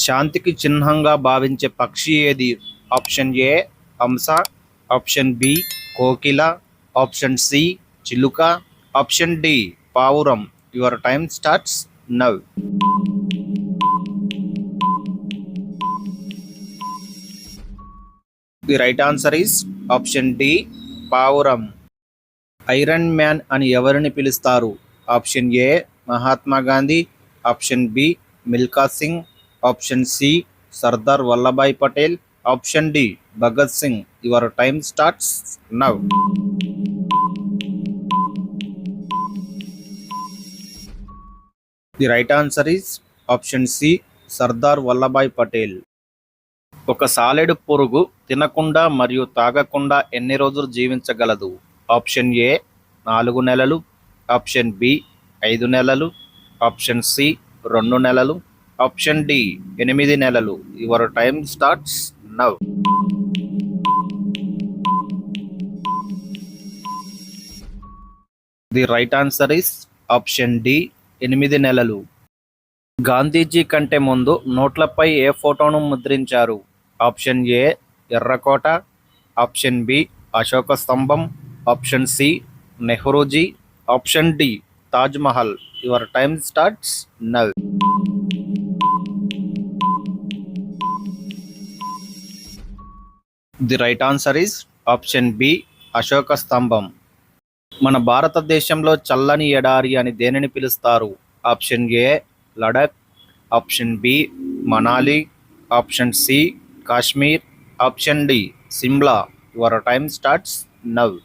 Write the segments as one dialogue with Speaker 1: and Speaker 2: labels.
Speaker 1: శాంతికి చిహ్నంగా భావించే పక్షి ఏది? ఆప్షన్ ఏ హంస, ఆప్షన్ బి కోకిల, ఆప్షన్ సి చిలుక, ఆప్షన్ డి పావురం. Your time starts now. The right answer is option D పావురం. ఐరన్ మ్యాన్ అని ఎవరిని పిలుస్తారు? Option A Mahatma Gandhi, option B Milkha Singh, option C Sardar Vallabhbhai Patel, option D Bhagat Singh. Your time starts now. The right answer is option C Sardar Vallabhbhai Patel. ఒక సాలెడు పురుగు తినకుండా మరియు తాగకుండా ఎన్ని రోజులు జీవించగలదు? ఆప్షన్ ఏ 4 నెలలు, ఆప్షన్ బి 5 నెలలు, ఆప్షన్ సి 2 నెలలు, ఆప్షన్ డి 8 నెలలు. Your time starts now. The right answer is option D 8 నెలలు. గాంధీజీ కంటే ముందు నోట్లపై ఏ ఫోటోను ముద్రించారు? ఆప్షన్ ఏ ఎర్రకోట, ఆప్షన్ బి అశోక స్తంభం, option C Nehruji, option D Taj Mahal. Your time starts now. The right answer is option B Ashoka స్తంభం. మన భారతదేశంలో చల్లని ఎడారి అని దేనిని పిలుస్తారు? Option A Ladakh, option B Manali, option C Kashmir, option D Shimla. Your time starts now.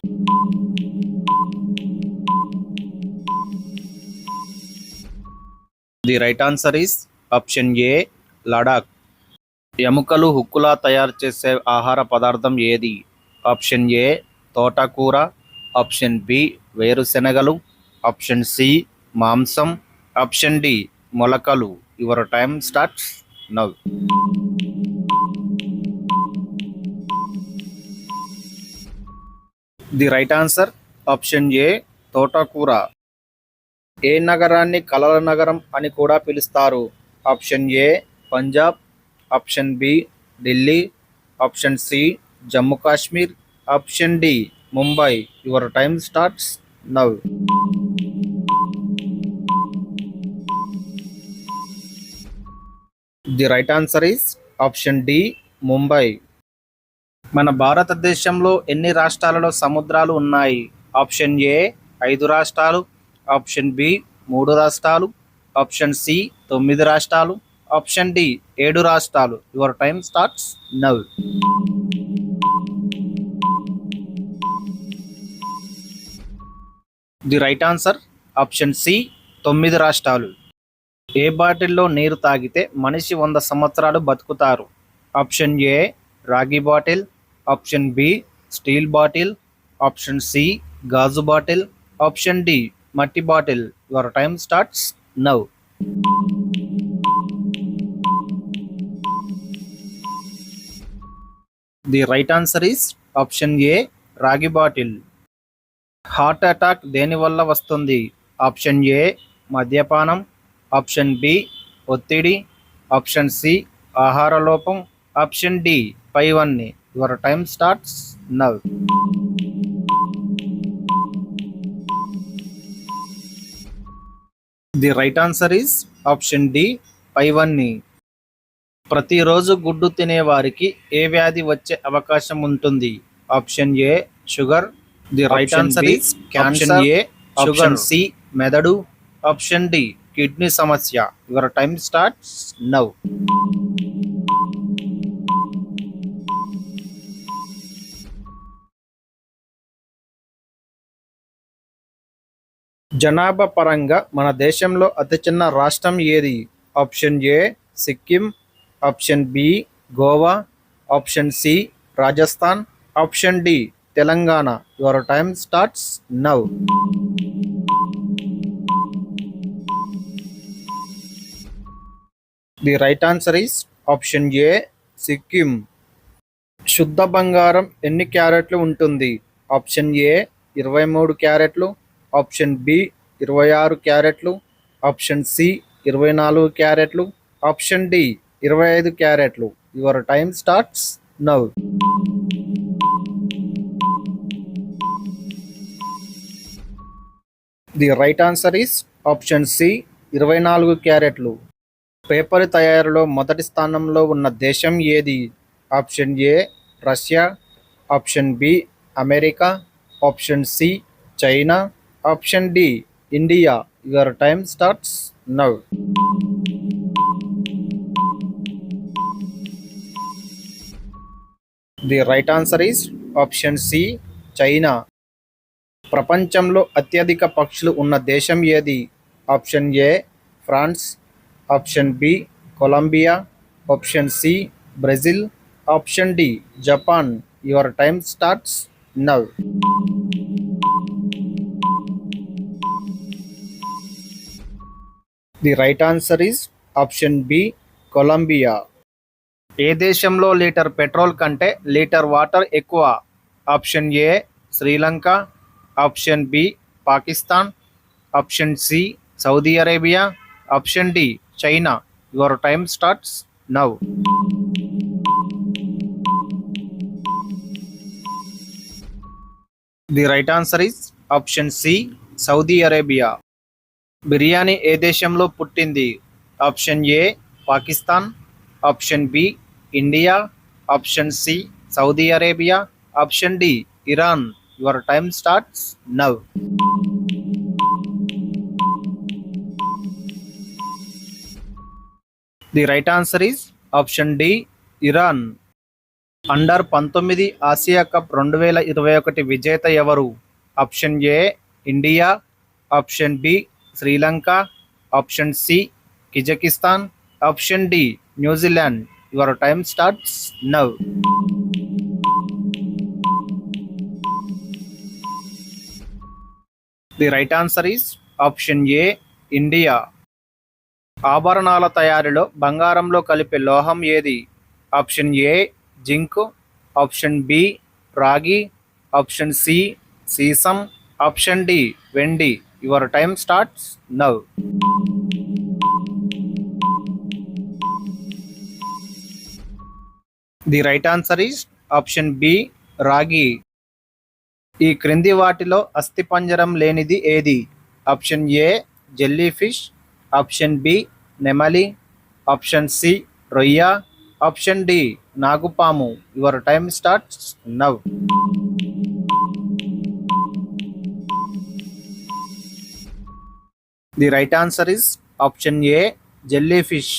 Speaker 1: The right answer is option A Ladakh. ఎముకలు హుక్కులా తయారు చేసే ఆహార పదార్థం ఏది? ఆప్షన్ ఏ తోటకూర, ఆప్షన్ బి వేరుశెనగలు, ఆప్షన్ సి మాంసం, ఆప్షన్ డి మొలకలు. Your time starts now. The right answer option A తోటకూర. ఏ నగరాన్ని కలల నగరం అని కూడా పిలుస్తారు? Option A Punjab, option B Delhi, option C Jammu Kashmir, option D Mumbai. Your time starts now. The right answer is option D Mumbai. మన భారతదేశంలో ఎన్ని రాష్ట్రాలలో సముద్రాలు ఉన్నాయి? ఆప్షన్ ఏ 5 రాష్ట్రాలు, ఆప్షన్ బి 3 రాష్ట్రాలు, ఆప్షన్ సి 9 రాష్ట్రాలు, ఆప్షన్ డి 7 రాష్ట్రాలు. Your time starts now. The right answer option C 9 రాష్ట్రాలు. ఏ బాటిల్లో నీరు తాగితే మనిషి 100 సంవత్సరాలు బతుకుతారు? ఆప్షన్ ఏ రాగి bottle, option B steel bottle, option C గాజు బాటిల్, ఆప్షన్ డి మట్టి bottle. Your time starts now. The right answer is option A రాగి బాటిల్. హార్ట్ అటాక్ దేనివల్ల వస్తుంది? ఆప్షన్ ఏ మద్యపానం, ఆప్షన్ బి ఒత్తిడి, ఆప్షన్ సి ఆహార లోపం, ఆప్షన్ డి పైవన్నీ. Your time starts now. The right answer is option D పైవన్నీ. ప్రతిరోజు గుడ్డు తినే వారికి ఏ వ్యాధి వచ్చే అవకాశం ఉంటుంది? Option A sugar, the right answer is option A sugar, C మెదడు, ఆప్షన్ డి కిడ్నీ సమస్య. Your time starts now. జనాభా పరంగా మన దేశంలో అతి చిన్న రాష్ట్రం ఏది? Option A Sikkim, option B Goa, option C Rajasthan, option D Telangana. Your time starts now. The right answer is option A Sikkim. శుద్ధ బంగారం ఎన్ని క్యారెట్లు ఉంటుంది? ఆప్షన్ ఏ 23 క్యారెట్లు, ఆప్షన్ బి 26 క్యారెట్లు, ఆప్షన్ సి 24 క్యారెట్లు, ఆప్షన్ డి 25 క్యారెట్లు. Your time starts now. The right answer is option C 24 క్యారెట్లు. పేపర్ తయారీలో మొదటి స్థానంలో ఉన్న దేశం ఏది? Option A Russia, option B America, option C China, option D India. Your time starts now. The right answer is option C China. ప్రపంచంలో అత్యధిక పక్షులు ఉన్న దేశం ఏది? Option A France, option B Colombia, option C Brazil, option D Japan. Your time starts now. The right answer is option B Colombia. ఏ దేశంలో litre petrol కంటే litre water ఎక్కువ? Option A Sri Lanka, option B Pakistan, option C Saudi Arabia, option D China. Your time starts now. The right answer is option C Saudi Arabia. Biryani ఏ దేశంలో పుట్టింది? Option A Pakistan, option B India, option C Saudi Arabia, option D Iran. Your time starts now. The right answer is option D Iran. Under nineteen Asia cup 2021 విజేత ఎవరు? Option A India, option B Sri Lanka, option C Kazakhstan, option D New Zealand. Your time starts now. The right answer is option A India. ఆభరణాల తయారీలో బంగారంలో కలిపే లోహం ఏది? Option A zinc, option B రాగి, option C సీసం, ఆప్షన్ డి వెండి. Your time starts now. The right answer is option B రాగి. ఈ క్రింది వాటిలో అస్థిపంజరం లేనిది ఏది? Option A jellyfish, option B నెమలి, ఆప్షన్ సి రొయ్య, ఆప్షన్ డి నాగుపాము. Your time starts now. The right answer is option A jelly fish.